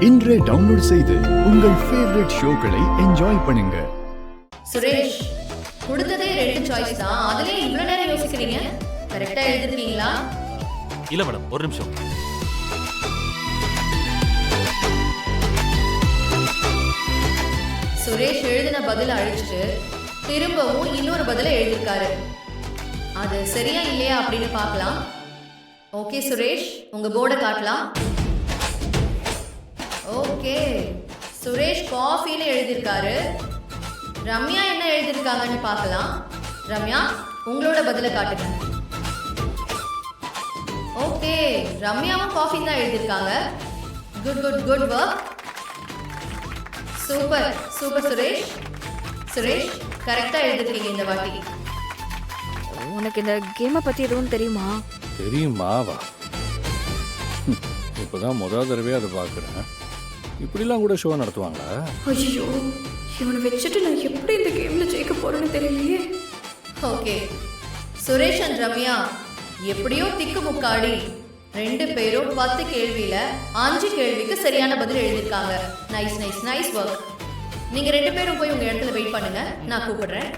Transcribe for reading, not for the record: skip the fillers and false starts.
இன்றே டவுன்லோட் செய்து உங்கள் ஃபேவரட் ஷோக்களை என்ஜாய் பண்ணுங்க. சுரேஷ், கொடுத்ததே 2 சாய்ஸ் தான், அதுலயே இவ்வளவு நேரம் யோசிக்கிறீங்க? கரெக்டா எழுதிருக்கீங்களா? இல்ல மேடம், ஒரு நிமிஷம். சுரேஷ் எழுதின பதில அழிச்சிட்டு திரும்பவும் இன்னொரு பதில எழுதிருக்காரு. அது சரியா இல்லையா அப்படின்னு பார்க்கலாம். ஓகே சுரேஷ், உங்க போர்டை காட்டலாம். ஓகே, சுரேஷ் காஃபின்னு எழுதியிருக்காரு. ரம்யா என்ன எழுதியிருக்காங்கன்னு பார்க்கலாம். ரம்யா, உங்களோட பதில காட்டுங்க. ஓகே, ரம்யாவும் காஃபி தான் எழுதியிருக்காங்க. Good good good work. Super super Suresh. Suresh, கரெக்டாக எழுதிருக்கீங்க இந்த வாட்டி. உனக்கு இந்த கேமை பற்றி எதுவும் தெரியுமா? தெரியுமாவா? இப்போதான் முதல் தடவையாக அதை பார்க்குறேன். இப்படிலாம் கூட ஷோ நடத்துவாங்களா? ஐயோ, இவனை வச்சுட்டு நான் எப்படி இந்த கேம்ல ஜெயிக்க போறேன்னு தெரியலையே. ஓகே, சுரேஷ் அண்ட் ரம்யா எப்படியோ திக்கு முக்காடி 2 பேரும் 10 கேள்வியில 5 கேள்விக்கு சரியான பதில் எழுதியிருக்காங்க. Nice nice nice work. நீங்க 2 பேரும் போய் உங்க இடத்துல வெயிட் பண்ணுங்க, நான் கூப்பிடுறேன்.